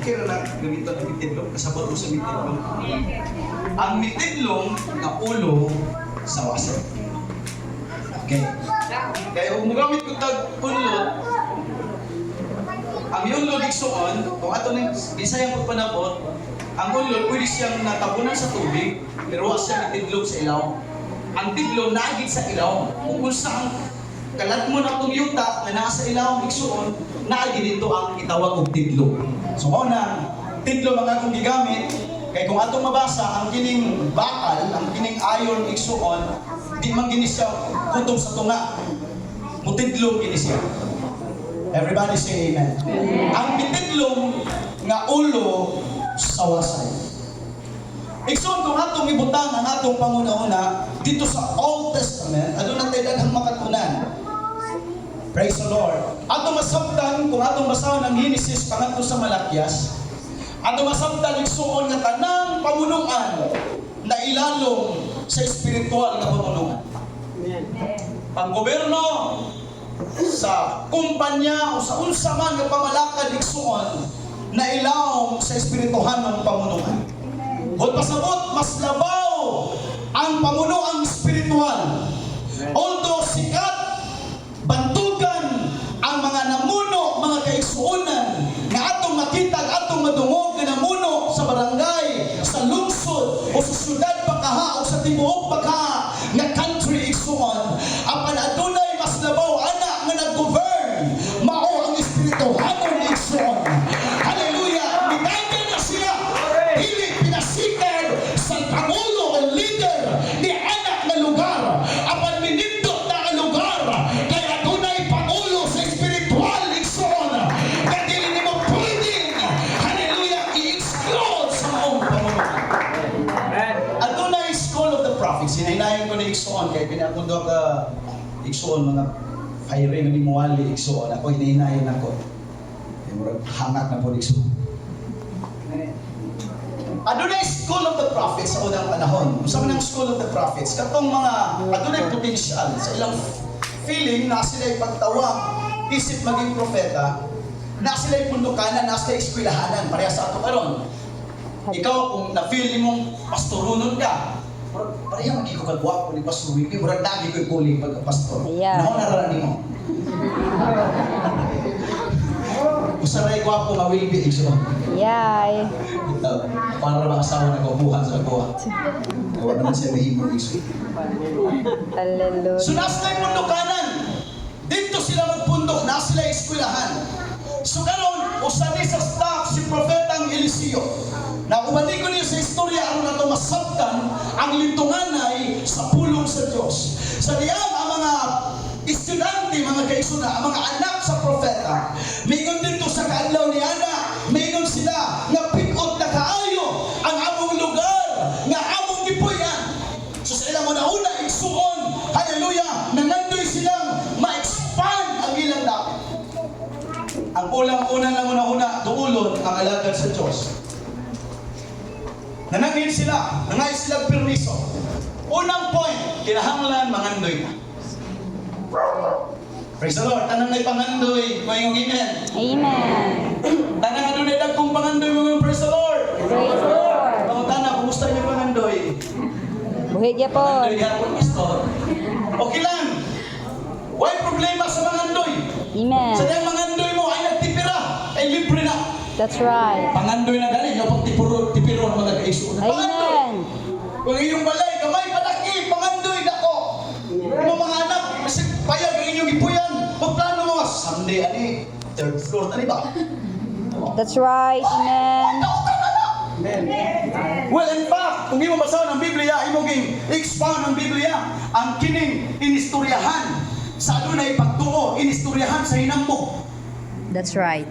okay na gamito ang mitidlong, kasabot mo sa mitidlong. Ang mitidlong na ulo sa wasan. Okay. Kaya kung magamit ko tag unlod, ang unlod igsuon, kung ato nang bisayang pagpanabot, ang unlod pwede siyang natabunan sa tubig, pero wala siyang itidlog sa ilaw. Ang tidlog naagit sa ilaw. Kung unsa ang kalat mo na itong yuta na nasa ilaw ang igsuon, naagit dito ang itawag og tidlog. So una, tidlog ang akong gigamit, kay kung atong mabasa ang kining bakal, ang kining ayon igsuon, di man gini siya kutob sa tunga. Mutidlog gini siya. Everybody say amen. Ang mitidlog nga ulo sa wasay. Igsoon kung atong ibutang ang atong panguna-una dito sa Old Testament, aduna tayo daghang makatunan. Praise the Lord. Atong masabtan kung atong basahon ang Genesis pangadto sa Malakyas, atong masabtan igsuon nga tanang pamunuan na ilalong sa espiritual nga pamunuan. Panggoberno sa kumpanya o sa unsa man nga pamalakad igsuon na ilawom sa espirituhan ng pamunuan. Kung pasabot, mas labaw ang pamunuang espiritual. Although sikat, bantugan ang mga namuno, mga kaigsuonan nga atong makita, atong madungog na namuno sa barangay, sa lungsod o sa syudad pagkaha o sa tibuok pagkaha nga country igsuon, apan adunay mas labaw ana nga nag-govern mao ang espirituhanon ni igsuon. Hallelujah! Mitanggan na siya, dili pinasikan sa pangulo o leader ni anak na lugar, apan minindot na ang lugar kaya adunay pangulo sa espiritual igsuon nga dili nimo pwedeng, hallelujah, i-exclude sa maong pamunuan. Adunay School of the Prophets, hinahinayan ko na igsuon kaya pinakundo ka igsuon mga hiring ni Muali igsuon ako hinahinayan ako. Murag hangat na po igsuon. Adunay School of the Prophets sa unang panahon. Usa man ang School of the Prophets katong mga adunay potential sa ilang feeling na sila'y pagtawag isip maging propeta, na sila'y pundukanan, na sila'y eskwelahanan pareha sa ato karon. Ikaw kung na-feel nimong pastorunon ka, pareha magiging ko kagwapo ni Pastor Willie, murag nagi ko ikuling pagka-pastor. Yeah. Naon nararani mo? Usaray gwapo nga Willie igsoon. Yay. Para ba asawa na kaubuhan sa kuha? Gawa naman siya mahimong igsoon. Hallelujah. So nasa pundukanan, dito sila magpundok, nasa sila eskwelahan. So karon usani sa staff si Propetang Eliseo. Na umani ko niya sa istorya aron nato masabtan ang lintunganay sa pulong sa Dios. Sa diyan ang mga estudyante, mga kaigsoon, ang mga anak sa propeta, mingon dito sa kaadlaw ni Ana, mingon sila nga pikot na kaayo ang among lugar nga among gipuy-an. So sa ilang una igsuon, hallelujah, nangandoy silang ma-expand ang ilang dapit. Ang ulang-una lang una duulon ang alagad sa Diyos. Nanangin sila, nangay sila permiso. Unang point, kinahanglan mangandoy na. Praise the Lord, tanang may pangandoy, mayong amen. Amen. Tanang ano na dagkong pangandoy mo, praise the Lord. Praise the Lord. Mga tanang, kumusta niyo pangandoy? Buhay niya po. Pangandoy yan po, pastor. Okay lang. Why problema sa mangandoy? Amen. Sa diyang mangandoy mo ay nagtipira, ay libre na. That's right. Pangandoy na galing, yung pagtipiro ng mga kaisunan. Pangandoy! Amen. Kung iyong balay, kamay palaki, pangandoy na ko. Yung mga anak, kasi payag ang inyong ipuyan. Magplano mo, someday, ani, third floor, ani ba? That's right. Amen. Well, in fact, kung imo basahon ang Biblia, imo ging expound ang Biblia, ang kining inistoryahan sa adunay pagtuo, inistoryahan sa hinambok. That's right.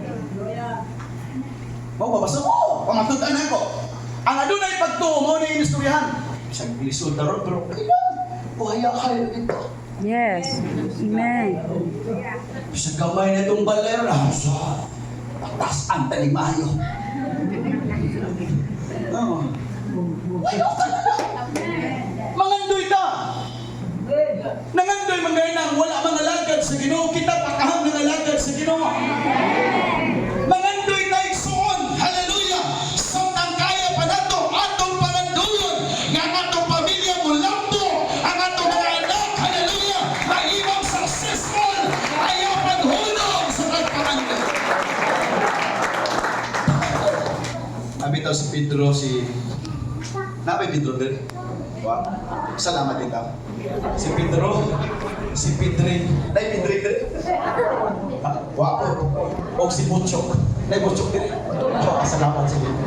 Mo babasa mo, pamatutan ako. Ang adunay pagtuo mo ni inistoryahan. Isang lisod daron pero kailan? Buhay-hay ito. Yes. Amen. Sa kamay na itong balera, sa tatas-an talimayo. Oh. Ayaw ka na! Mangandoy ka! Nangandoy mga nang wala mga lagad sa Ginoo, kita pakahang mga lagad sa Ginoo. Mangandoy na igsuon, hallelujah! ito si Pedro, Napay Pedro din. Wow. Salamat ito. Si Pedro, si Pedrin. Nay Pedrin din. Wow. O si Butchok. Nay Butchok din. Wow, salamat si Pedro.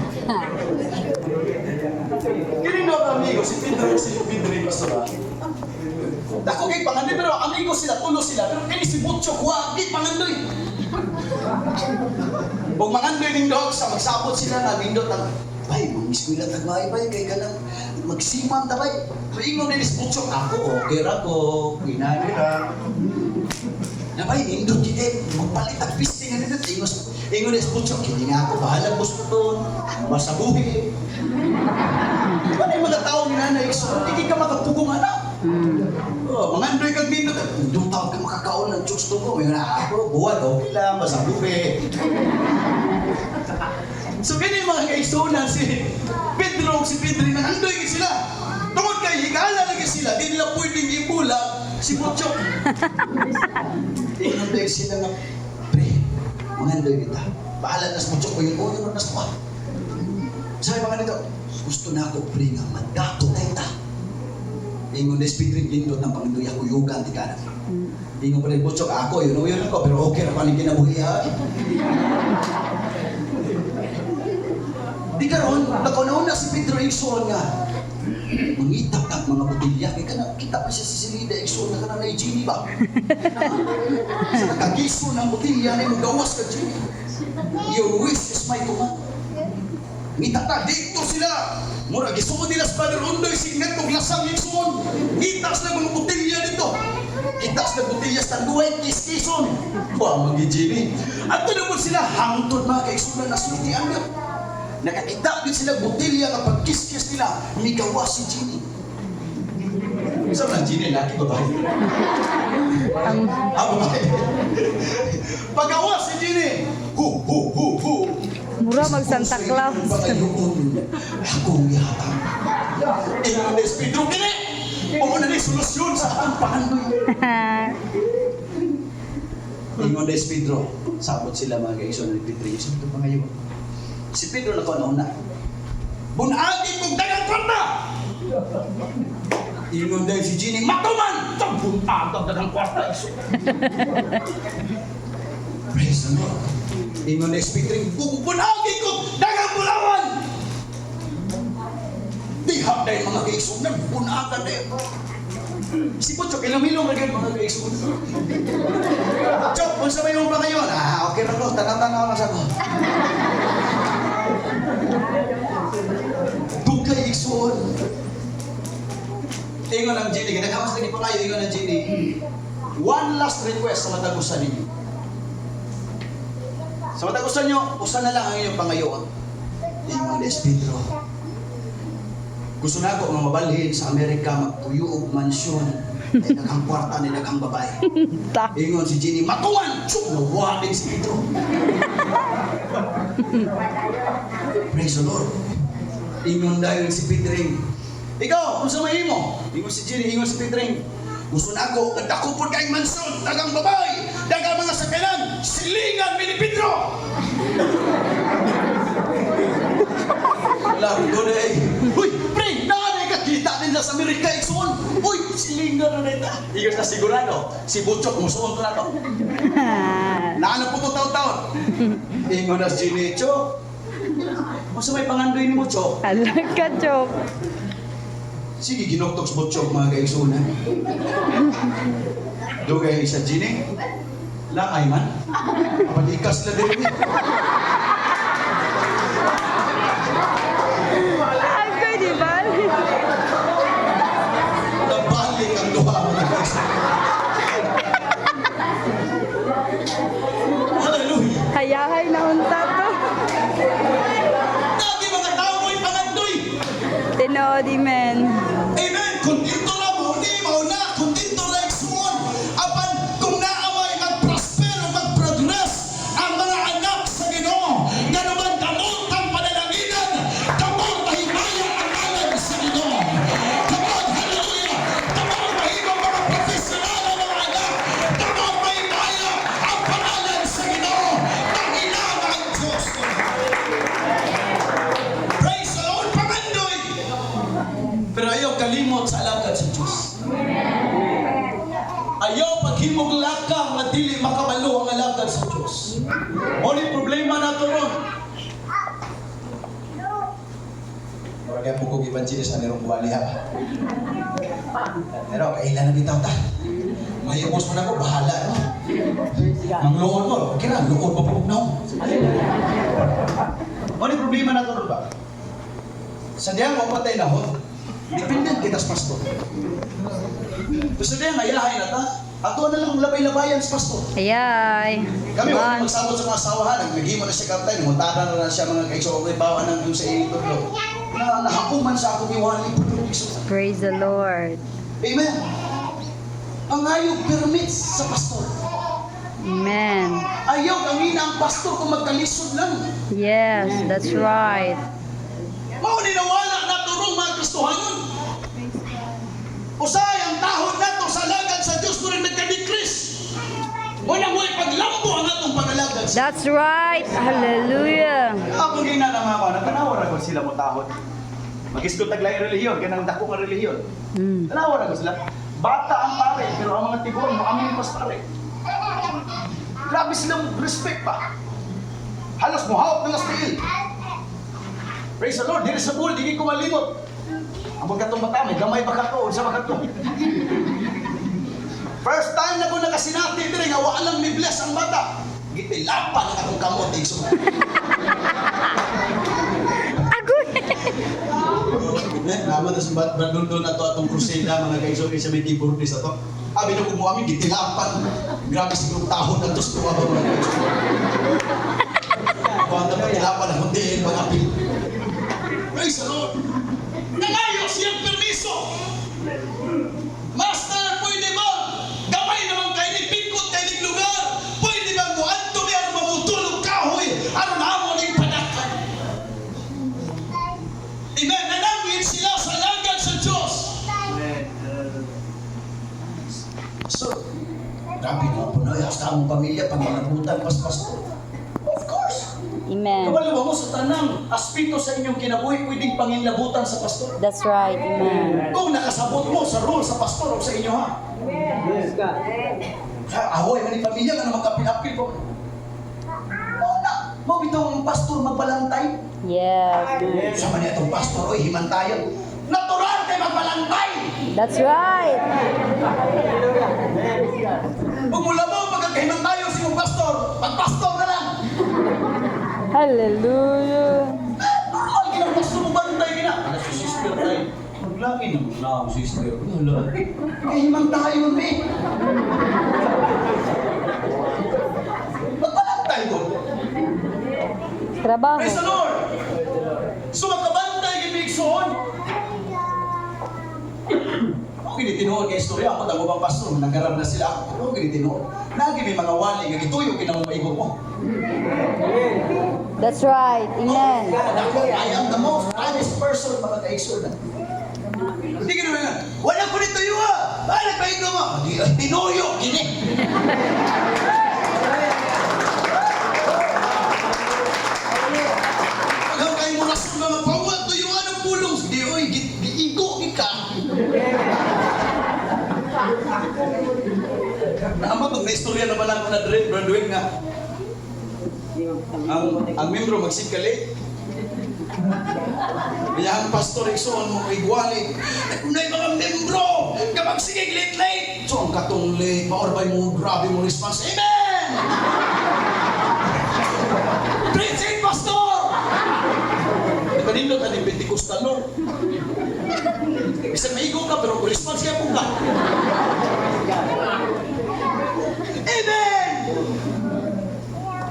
Kini no amigo, si Pedro, si Pedrin pastor. Dako kay pangandoy pero amigo sila, tulo sila. Pero kini si Butchok, wa di pangandoy. Pag mangandoy ning dog sa magsabot sila na nindot ang bay, mag-eskwela tagmay bay kay kanang magsimam ta bay. So ingon ni Butchok ako, okay ra ko, ginani ra. Na bay nindot gid magpalit ang pisting nindot ingon ni Butchok, hindi nga ako bahala gusto masabuhi. Di ba na yung mga tao ni nanay, so hindi ka makapugong anak. Oh, mangandoy kag nindot, doon tawag ka makakaon ng chokes to ko. May na ako, buwan, okay lang, masabuhi. So ganyan mga kaigsunan si Pedro, si Pedrin, nangandoy ka sila. Tungod kay higala lagi sila, di nila pwedeng ibulag si Butchok. Nangandoy sila nga, pre, mangandoy kita. Bahala na sa Butchok ko yung ulo na sa sabi mga nito, gusto na ako, pre, nga mandato tayo ta. Ingon na Pedrin, lindot ng pangandoy ako, yugan, di ka na. Ingon pa rin Butchok, ako, yun ako, pero okay na paling kinabuhi ha. Di karon, nakauna si Pedro Igsoon nga. Mangitap na mga botilya. Kaya ka na, kita pa siya si Silida Igsoon na ka na Gini ba? Sa nakagiso ng botilya na yung gawas ka Gini. Your wish is my command. Ngitap na, dito sila. Mura, gisuon nila sa Father Undoy, si Netong Lasang Igsoon. Itas na mga botilya dito. Itas na botilya sa tanduay, kis-kison. Ba, mag-Gini. At ito naman sila, hangtod mga kaigsunan na sulitian na. Nakakita din sila botilya na pagkiskis nila, may gawa si Gini. Saan lang Gini? Laki babae? Babae. Paggawa si Gini, hu. Mura mag Santa Claus. Akong yatang. Ingon na Pedro, Gini! Pumunta na yung solusyon sa atong pangandoy. Ingon na Pedro, sabot sila mga kaigsoon ni Pedro. Yung pa ngayon. Si Pedro na kauna-una. Bunagin kong dagang kwarta! Ingon dahil si Gini, matuman! Bunag ang dagang kwarta. Praise the Lord. Ingon dahil si Pedro, bunagin kong dagang bulawan! Dihap dahil mga kaigsunan, bunagan dahil. Si Butchok, ilong-ilong na ganyan mga kaigsunan. Chok, kung sabay mo ba ngayon? Okay na ko, tanang-tanaw na sa ko. Dugay igsoon. Ingon ang Gini, naghamas lagi pa kayo, ingon ang Gini. One last request sa matagusan ninyo. Sa matagusan nyo, usan na lang ang inyong pangayoon. Ingon ni Pedro. Gusto na ako nga mabalhin sa Amerika, magtuyo og mansyon. Ay daghang kwarta ni daghang babae. Ingon si Gini, matuwan! Tsuk, nawa din si Pedro. Praise the Lord. Ingon dahil si Pedring. Ikaw, kung sa mahimo, ingon si Gini, ingon si Pedring. Gusto na ako, nagdakupon kayong mansyon, dagang babae, dagang mga sakalan, silingan ni Pedro! Largo na eh. Uy, pre, naanay ka, kita din sa Amerika, iksuon. Uy, silingan na nita. Ingon na sigurado, si Butchok, musuon ko na to. Naanap po ko taon-taon. Ingon na si Gini, Chok. Masa may pangandoy ni mo, Chok? Alam ka, Chok. Sige, ginoktok sa Butchok, mga kaigsunan. Dugay sa Gini. Lakay man. Palikas na din. Ako, di ba? Nabalik ang duha, mga kaigsunan. Hallelujah. Hayahay na unta to. Dati mga tao mo'y pangandoy. Tinood, amen. Amen. Kung dito lang mo, hindi mo na. Kung dito lang iksuon. Apan, kung naaway mag-prospero, mag-progress ang mga anak sa Ginoo. Ganuman damot ang panalaginan. Damot mahimaya ang alam sa Ginoo. Damot, hallelujah. Damot mahimang mga profesional ang mga anak. Damot mahimaya ang pangalan sa Ginoo. Panginoon ang Diyos ko. kaya po kong evangelist na nirong buwali ha. Pero kailan na bitaw ta? May ubos mo na ko, bahala no? Ang luod mo, kira, luod pa po na ako. Ano yung problema na ito ba? Sa diyan mo patay na ho, dependent kita sa pastor. Gusto diyan, ayahay na ta. Ato na lang labay-labayan sa pastor. Ayay. Kami, One. huwag magsabot sa mga asawahan. Nagmigimo na siya kaptay. Muntada na siya mga kaisobre. Bawa na yung sa inito. Nahakuman sa akong iwali. Praise the Lord. Amen. Ang ayaw permits sa pastor. Amen. Ayaw ang ina ang pastor kung magkalisod lang. Yes, that's right. Mauni na wala na turong mga Kristohanon. Usay ang tahod nato sa lagad sa Diyos ko rin nagka-decrease. Walang way paglambo ang atong pangalagad. That's right. Hallelujah. Ako gina na mama, natanawar ako sila mo tahod. Mag-iskot taglay relihiyon, kaya nang dako nga relihiyon. Tanawar ako sila. Bata ang pare, pero ang mga tiguan mo, amin pas pare. Grabe silang respect pa. Halos mo hawak ng aspil. Praise the Lord, diri sa bull, di ko malimot. Ang pagkatong bata, may gamay ba ka to? Sa pagkatong. First time na ko nakasinati diri nga walang may bless ang bata. Gitilapan ang akong kamot igso. Agoy. Naman na sa Bandundo na to atong kruseda mga kaigsoon sa may Tiburti sa to. Abi na kumuha amin gitilapan. Grabe siguro tahon na to sa tuwa mga kaigsoon. Kung ang tilapan na kundiin mga apil. Praise the Lord. Nangayos siyang permiso. Master, pwede ba? Gamay naman kayo ni Pingkot kayo ni lugar. Pwede ba mo anto niya mamutulog kahoy? Aron hamon ng padakan. Amen. Nanangin sila sa lagad sa Diyos. So, grabe naman po na hasta ang pamilya pag manabutan pas pastor. Of course. Amen. Kabaliwa mo sa tanang aspito sa inyong kinabuhi pwedeng panginlabutan sa pastor. That's right. Amen. Kung nakasabot mo sa role sa pastor o sa inyo ha. Yes, God. Ahoy, man pamilya ka na magkapil-apil ko. Oo na. Mo bitong pastor magbalantay. Yes. Sama niya itong pastor, oy, himantayan. Natural kayo magbalantay. That's right. Kung mula mo magkakahimantayan sa iyong pastor, magpastor na lang. Hallelujah. Normal kinang pastor mo bantay kina. Ano si sister tayo? Maglaki naman na ang sister. Wala. Kahimantayan eh. Magbalantay ko. Trabaho. Praise the Lord! So magkabantay kay Bigson. Okay, tinihon kay istorya. Ako, tango bang pastor, nagkarap na sila ako. Okay, tinihon. Nagi may mga wali, nga gituyo, kinamumaigo mo. That's right. Amen. I am the most honest person, mga kaigsoon. Hindi ka naman nga, wala ko nito yun ah! Bakit nagpaigo mo? Hindi, tinuyo, gini. Pagaw kayo mo nasong mga pawat, tuyuan ang pulong. Hindi, oy, giigo, ka. Naman itong na-istorya na lang na Brandwin nga. Ang membro magsikali. Kaya ang pastor Ikson mo igwali. Nakunay mga membro, kapag sige late. So ang katong late, maorbay mo, grabe mo response. Amen! Praise it, pastor! Kanino ka ni Pentecostal, Lord? Isang maigo ka, pero response kaya po ka. Amen!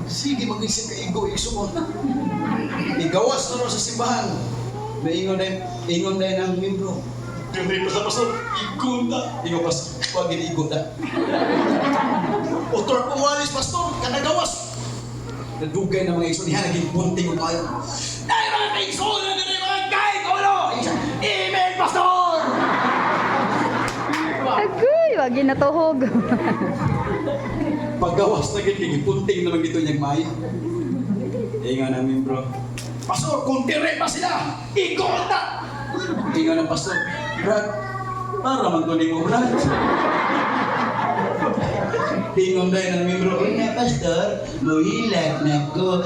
Sige, mag-isip ka igo, iksumon. Igawas na rin sa simbahan. Maingon na yun ang membro. Pwede pa sa pastor, igo na. Igo pa sa, huwag igo na. Otor pong walis, pastor, kanagawas. Nadugay na mga ikson, yan, naging punting o kayo. Dahil mga ikson, na rin mga kahit ulo. Amen, pastor! Agoy. Wag ginatuhog. Paggawas na gini, punting naman dito niyang may. Inga na membro. Pastor, kung dire pa sila, ikot na! Inga na pastor. Brad, para naman tuloy mo, Brad. Ingon na yun ang membro. Inga pastor, muhilag na ko.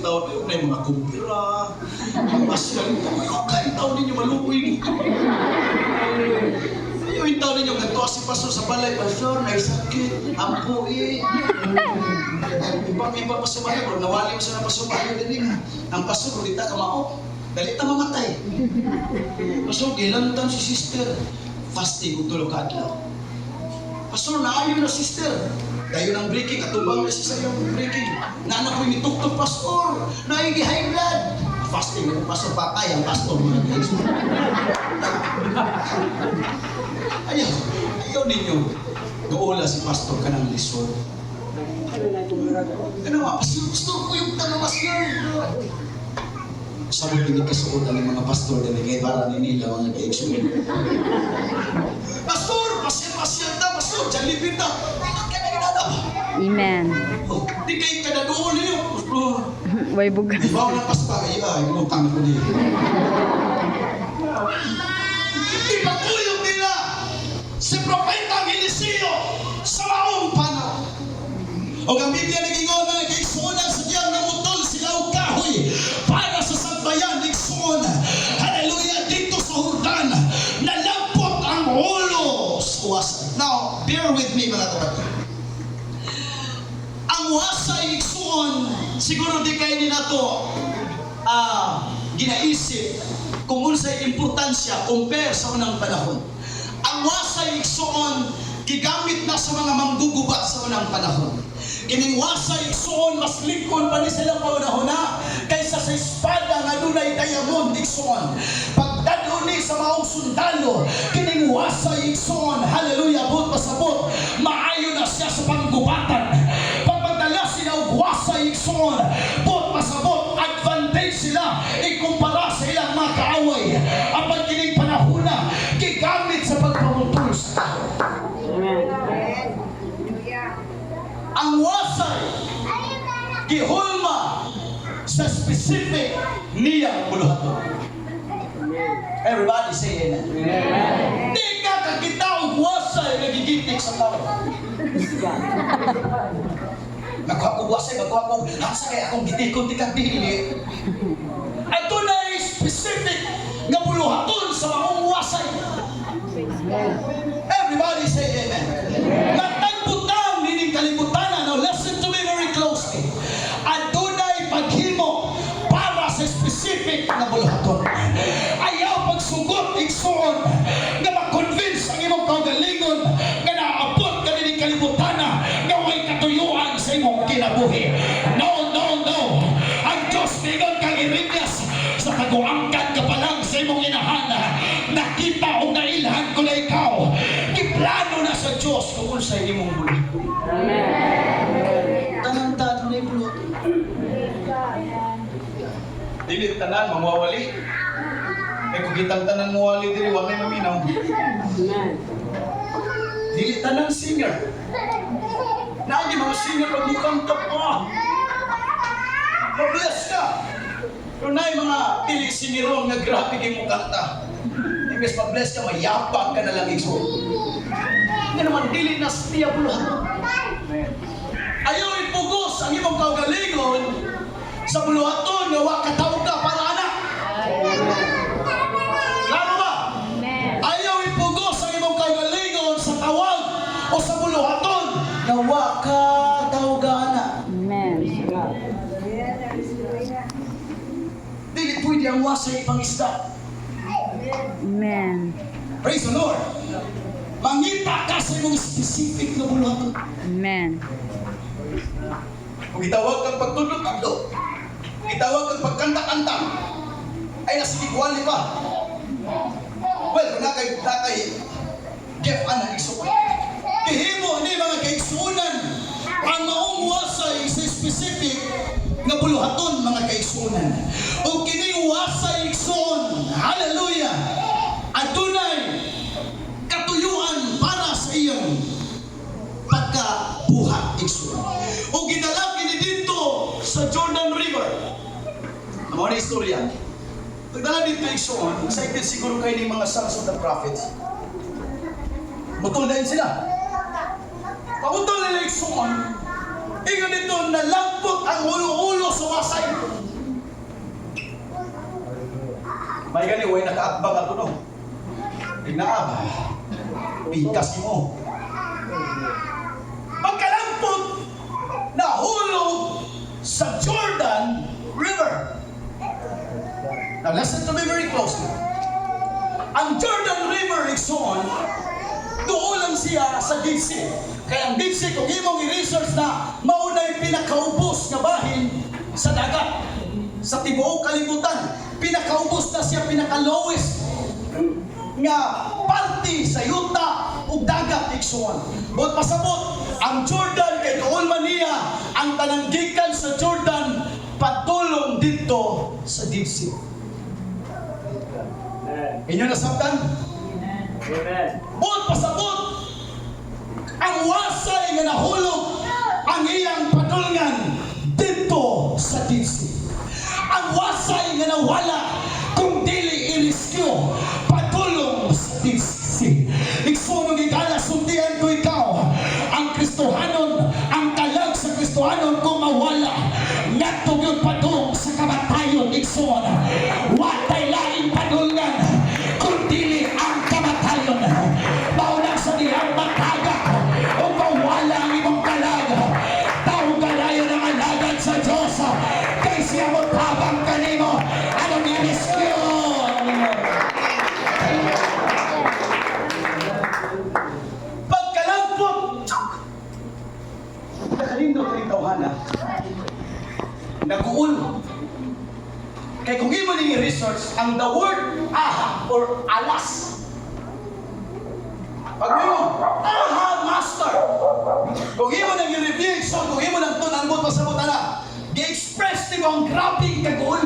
taon, ayun na yung mga kumpira, mga pasyal, ayun kayo taon ninyo maluoy. Ayun yung taon ninyo, ganito si pastor sa balay, pastor, naisakit, ampo Ibang pa sumayo, bro, nawali mo siya na pasumayo din ang pastor, ulita ka mao, dalita mamatay. Pastor, gilantan si sister, fasting kung tulog ka adlaw. Pastor, naayon na sister. Dayon ang breaking, atubang na siya sa iyong breaking. Naanak ko yung ituktok, pastor. Naigi high blood. Fasting na pastor, patay ang pastor. Ayaw ninyo. Doon si pastor ka ng lisod. Ano nga, pastor ko yung tanong, pastor. Sabi hindi kasuotan ng mga pastor na kay para nila mga ka-exude. Pastor, pasir na, pastor, jalipin na. Ingat ka na ginada. Amen. Di kayo ka na doon niyo. Way bugas. Di ba ang pastor? Ay, inutang ko niya. Hindi ba kuyog nila si Propeta Eliseo sa maong panahon? O ang Biblia nag-ingon na nag-iisunan sa diyang namutol sila o kahoy para sa sagbayan nagsuon. Hallelujah! Dito sa Jordan, nalampot ang ulo sa wasay. Now, bear with me mga kapatid. Ang wasay nagsuon, siguro di kayo nila to ginaisip kung unsay importansya compare sa unang panahon. Ang wasay nagsuon, gigamit na sa mga manggugubat sa unang panahon. Kining wasay igsuon mas lingkon pa ni silang maunahuna kaysa sa espada nga dunay diamond igsuon. Pagdadto ni sa maong sundalo, kining wasay igsuon, hallelujah, buot pasabot, maayo na siya sa panggubatan. Pagpadala sila og wasay igsuon, buot pasabot, advantage sila ikumpara sa ilang mga kaaway. Apan kining panahona gigamit sa pagpamutol sa tao. Ang wasay gihulma sa specific niyang buluhaton. Everybody say amen. Di ka kakita og wasay nagigitik sa tao. Nagkuha ko wasay, nagkuha ko nasa kaya akong gitikon di kang dili. Ito na specific nga buluhaton sa maong wasay. Everybody say amen. Natagputang nining kalibutan. Now listen to me very closely. Adunay paghimo para sa specific na buluhaton. Ayaw pagsugot igsuon nga ma-convince ang imong kaugalingon nga naabot ka nining kalibutan nga way katuyuan sa imong kinabuhi. No. Ang Diyos mingon kang Jeremias sa taguangkan ka pa lang sa imong inahan. Nakita o nailhan ko na ikaw. Iplano na sa Diyos kung sa imong buluhaton. Tanang-tanong na yung buluhaton. Dili tanan, mamawali. Kung kitang tanan mawali diri, wala may maminaw. Dili tanan singer. Nagi mga singer pagmukang tapa. Mabless ka. Pero na yung mga tili-sinirong nga grabe kayo mo kanta. Imbes mabless ka, mayapang ka na lang igso. Hindi naman dili na siya buluhaton. Ayaw ipugos ang imong kaugalingon sa buluhaton nga wa kataw ka para anak. Klaro ba? Ayaw ipugos ang imong kaugalingon sa tawag o sa buluhaton nga wa kataw ka anak. Amen. Dili pwede ang wasay pangisda. Amen. Praise the Lord. Mangita ka sa imong specific na buluhaton. Amen. Kung itawag kang pagtudlo-tudlo, itawag kang pagkanta-kanta, ay nasikikwali pa. Well, kung nakay Jeff Ana, igsuon. Ihimo ni mga kaigsuunan ang maong wasay sa specific nga buluhaton mga kaigsuunan. O kining wasay igsuon, hallelujah, adunay katuyuan para sa iyong pagkabuhat igsuon. O ginalaki ni dito sa Jordan River. Ang mga istorya. Pagdala dito igsuon, excited siguro kayo ng mga sons of the prophets. Butol na yun sila. Pagutol nila igsuon, Ingon dito, nalampot ang ulo-ulo sa wasay. May gani, way nakaatbang ako no. Tignaab, pigkas mo. Pagkalampot, nahulog sa Jordan River. Now listen to me very closely. Ang Jordan River, Ikson, doon lang siya sa Dead Sea. Kaya ang Dead Sea, kung imong i-research na, maunay pinakaubos na bahin sa dagat. Sa tibuok kalibutan, pinakaubos na siya, pinaka-lowest nga party sa yuta ug dagat, Ikson. But pasabot, ang Jordan kay doon man niya ang tananggikan sa Jordan patulong dito sa Dead Sea. Inyo nasabtan? Amen. But pasabot, ang wasay nga nahulog ang iyang padulngan dito sa Dead Sea. Ang wasay nga nawala kung dili i-rescue patulong sa Dead Sea. Iksunong igala, sundian ko ikaw. Ang Kristohanon, ang kalag sa Kristohanon kung mawala, natugod patulong sa kamatayon. Iksun, watay laing padulngan kung dili ang kamatayon. Maunang sa diyang matagak o mawala ang imong kalag. Taong galayan ang alagad sa Diyos. Kay siya mo tabang kanimo. Ano ni rescue? Pagkalampot, nakalindo ka rin tawhana. Nag-uul. Kaya kung imo ning i-research, ang the word aha or alas. Pag mo, aha master. Kung imo nang i-review, so kung imo nang tunanbot pasabot na, gi-express nimo ang grabing kag-uul.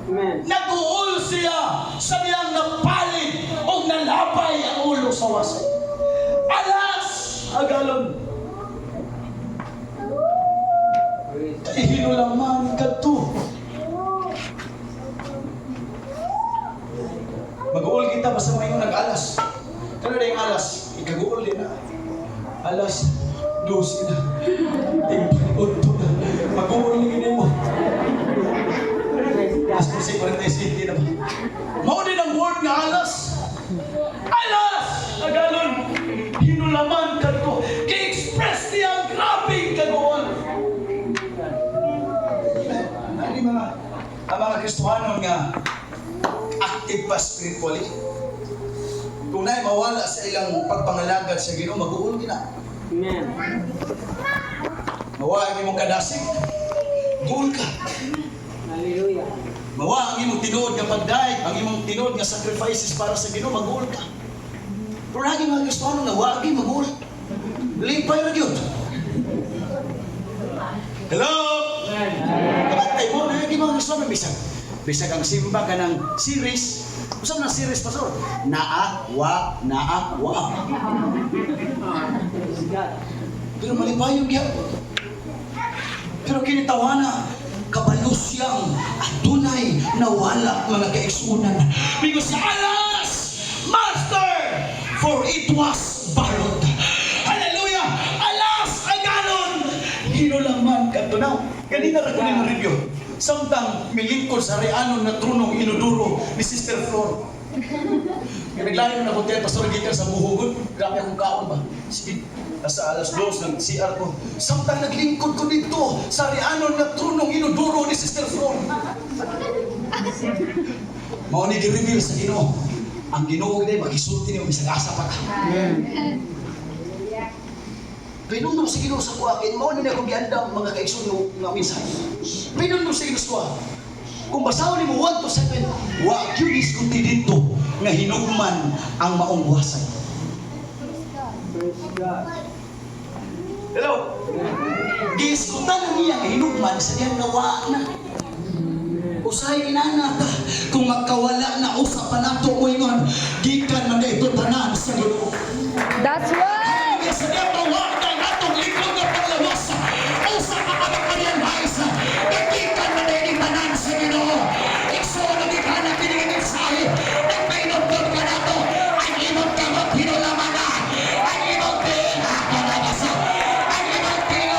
Amen. Nag-uul siya sa diyang napalit o nalabay ang ulo sa wasay. Alas! Agalon. Ihino lang man kadto. Mag-uul kita basta may nag-alas. Kano na yung alas? Ikaguul din na. Alas, 12 na. Tingpag-unto na. Mag-uul din mo. Alas 45 na ba? Mao din ang word nga alas. Alas! Agalon. Hinulaman kadto. Ki-express niya ang grabing kaguol. Ang mga Kristohanon nga active pa spiritually. Kung na'y mawala sa ilang pagpangalagad sa Ginoo, mag-uul gina. Amen. Mawa ang imong kadasig, guul ka. Hallelujah. Mawa ang imong tinuod nga pagdaig, ang imong tinuod nga sacrifices para sa Ginoo, mag-uul ka. Pero lagi mga Kristohanon na wagi mag-uul. Lipay na yun. Hello? Kapatay mo, lagi mga Kristohanon, bisag ang simba ka ng series. Usap na series, Pastor. Naa, wa. Praise God. Pero malipayong yan. Pero kinitawana, kabalusyang at tunay nawala mga kaigsunan. Because alas, Master, for it was borrowed. Hallelujah! Alas, aganon! Hinulaman ka tunaw. Ganina na ko ng review. Samtang milingkod sa reanon na trunong inuduro ni Sister Flor. Kaya naglayo na ko tayo, Pastor, gikan sa buhugon. Grabe akong kaon ba? Sige, nasa alas 2 ng CR ko. Samtang naglingkod ko dito sa reanon na trunong inuduro ni Sister Flor. Mao ni gi-reveal sa Ginoo. Ang Ginoo gid magisulti niyo bisag asa pa ka. Pinundong sa Ginoo sa kuwakin, mao ni akong giandam mga kaigsuno nga minsan. Pinundong sa Ginoo sa kuwa. Kung basahon nimo 1 to 7, wa gyud iskunti dito nga hinugman ang maong wasay. Praise God. Hello. Giskutan niya nga hinugman sa diyang nawa na. Usahay inana ta kung magkawala na usa pa nato mo ingon gikan man dito tanan sa Ginoo. That's right. Sa diyang nawa na natong likod nga paglawas. Usa ka kapagpalyan haisa. Gikan man dito tanan sa Ginoo. Ikso na gikan na pinigin sa nagpainugtod ka nato. Ang imong kamot hinulaman na. Ang imong tinga kalabasa. Ang imong tinga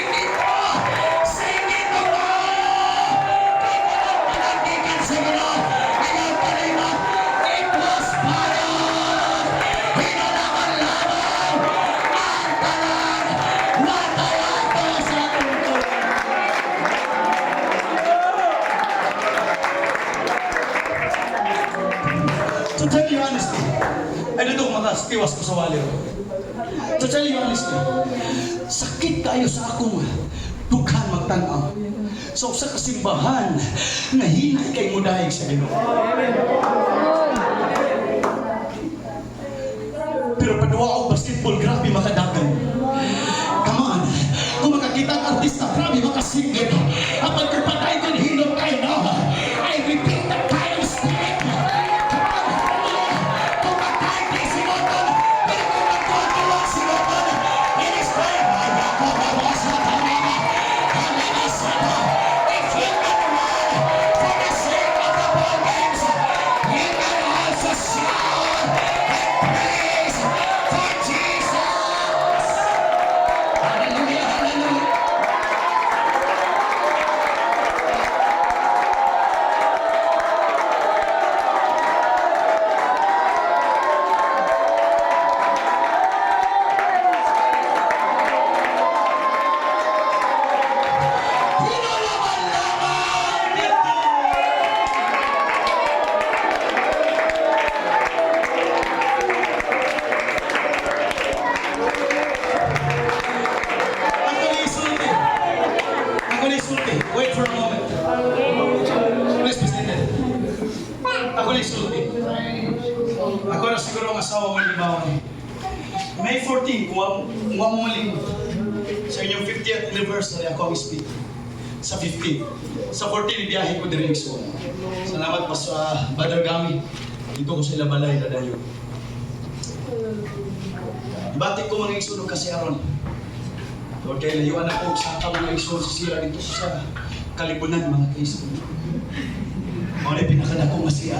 Sing it all! Sing it all! Panagikan sa Ginoo. Ayaw pa rin mo. It was fire! Hinalaman-laman! Ang talan! Watawato sa tungkol! To tell you honestly, ay dito makastiwas ko sa wali. To tell you honestly, sakit kayo sa akong dughan magtanaw. So sa kasimbahan, nahinay kay mo dahil sa Ginoo. Pero paduwa og basketball, grabe makadagan. Come on, kung makakita ang artista, grabe makasingit. Kapag kung patay din, hilong kayo na. I repeat the kind of spirit. Kung patay din si Moton, pero kung magtuwa si Moton, it is fine. If you can run for the sake of the ball games, you can also shout and praise for Jesus. Hallelujah, hallelujah. Hinalaman-laman dito. Ako na isulti. Wait for a moment. Please be seated. Ako na isulti. Ako na siguro ang asawa mo ni Bawan. May 14, kung mo maling sa inyong 50th anniversary, ako ang speak. Sa 15. Sa 14, ibiyahe ko din so. Salamat pa sa Badragami. Dito ko sila balay dadayo. Ibatik ko mga isunod kasi aron. Lord, kaya layuan ako sa mga isunod sa sira dito sa kalibunan mga kaisunod. Ako na pinakadako nga siya.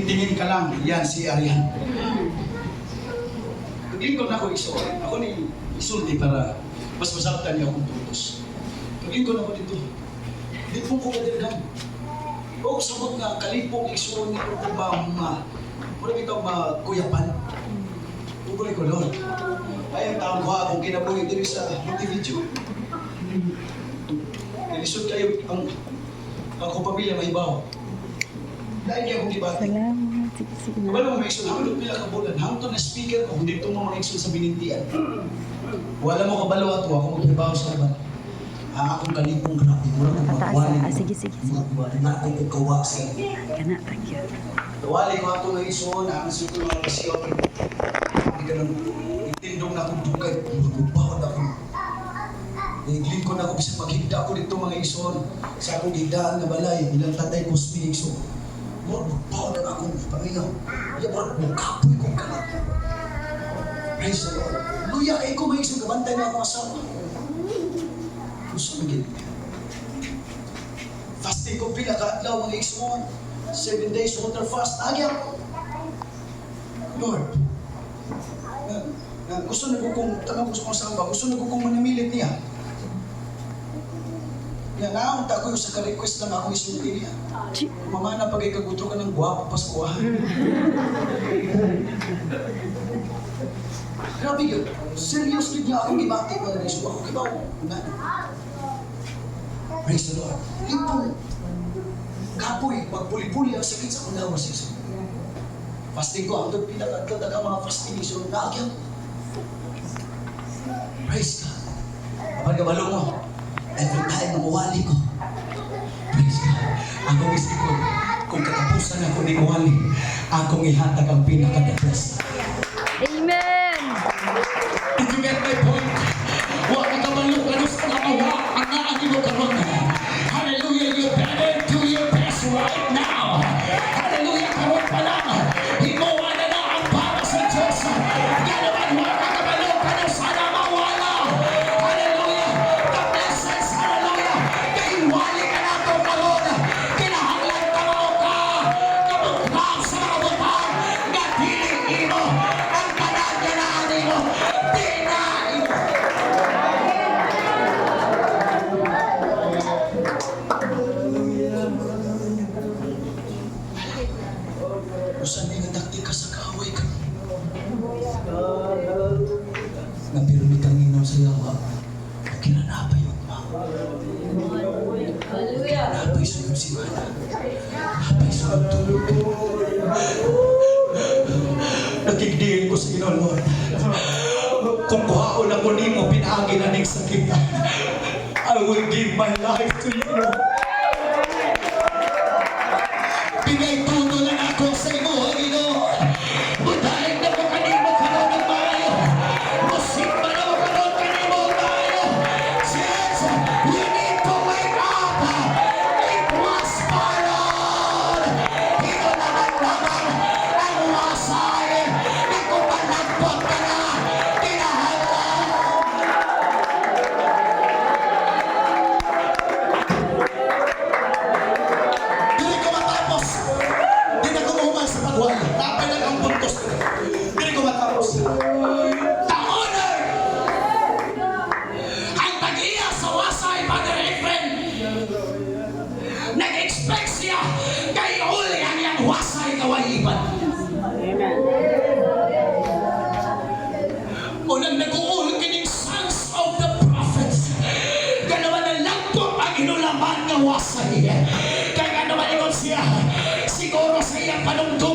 Tingin ka lang, yan si Arian. Kaglingkod na ako iso. Ako ni isulti para mas masaktan niya akong tutos. Kaglingkod ako dito. Di po ko kadirgan. O sabot nga, kalipong iso ni ko ba wala bitaw makuyapan. Tuguloy ko, Lord. Ay, ang taong ko akong kinabuhi din sa multi-video. Nilisod kayo ang akong pamilya may ibaw. Dahil niya akong ibati. Salamat. Sige, sige na. Wala mo mga ikson, hangtod pila ka bulan. Hangtod na speaker ko, hindi ito mga ikson sa binintian. Wala mo kabalo ato, ako magtrabaho sa laban. Akong kalipong grabe, mura kong Pataas magwali. ah. Sige, sige. Na akong ikawa sa Kana, thank you. Tawali ko ato na ison, ang sito mga pasyon. Hindi ka nang itindong na akong dugay. Magbubawad ako. Naglingkod ako kasi paghigda ako dito mga ison. Sa akong higdaan na balay, bilang tatay ko speak. So, Lord, magbawad na akong panginaw. Ya, Lord, makapoy kong kalat. Praise the Lord. Luya kay ko mga ison, kabantay na akong asawa. Gusto magiging. Fasting ko pila kaadlaw mga ison. 7 days water fast. Agya ko. Lord, gusto na ko kung tanong gusto kong samba, gusto na ko kung manamilit niya. Yan, naunta ko sa ka-request lang akong isulti niya. Mamana pag ikagutro ka ng guwapo Paskuhan. Grabe yun. Seriously niya akong ibati ko na rin. So ako kibaw. Praise the Lord. Lipong. Kapoy, pagpuli-puli ang sakit sa kong lawas. Fasting ko, ang pinakagkata ka mga fasting iso, naagyan. Praise God. Kapag kabalo mo, every time na mawali ko, praise God. Ang gumisip ko, kung sa nga kung ikuhali, akong ihatag ang pinaka-the best. Amen! Did you get my point? Huwag ka kabalok ano sa nakawa ang naagi mo karon. Hallelujah, you better do your best right now. Hallelujah, karon pa lang. Himuwa na na ang para sa Diyos. Ganaman, huwag ka kabalok ano sa namawala. Hallelujah, the blessings, hallelujah. Kaiwali ka na ito karon. Kinahanglan ka mo ka. Kabuklang sa mga butang. Gatiling mo. Ang kanagyanaan mo. Dinain mo. Usan may nagdakti ka sa kaaway ka. Napirmi kang inom sa yawa. Kinanapay yun ma. Kinanapay sa iyong simana. Napay sa iyong tulog. Nakigdiin ko sa inyo, Lord. Kung kuhaon ako ni mo, pinaagi na ning sakit. I will give my life to you, Lord. Pinay-tuto lang ako sa imo, Ginoo. Budahin na mo kanimo karon ng mayo. Musimba na mo karon kanimo mayo. Yes, we need to wake up. It was Baron. Ito naman ang wasay. Ito panagpot ka na. Kinahanglan. Dili ko matapos. Di na ko mahuman sa pagwala. Napay lang ang puntos ko. Dili ko matapos. The honor! Ang tag-iya sa wasay, Father Efren. Nag-expect siya kay uli ang iyang wasay kawayiban. Amen. Unang nag-uul kining sons of the prophets. Ganaman na lagpo ang inulaman nga wasay. Kaya nga naman ingon siya, siguro sa iyang panungtong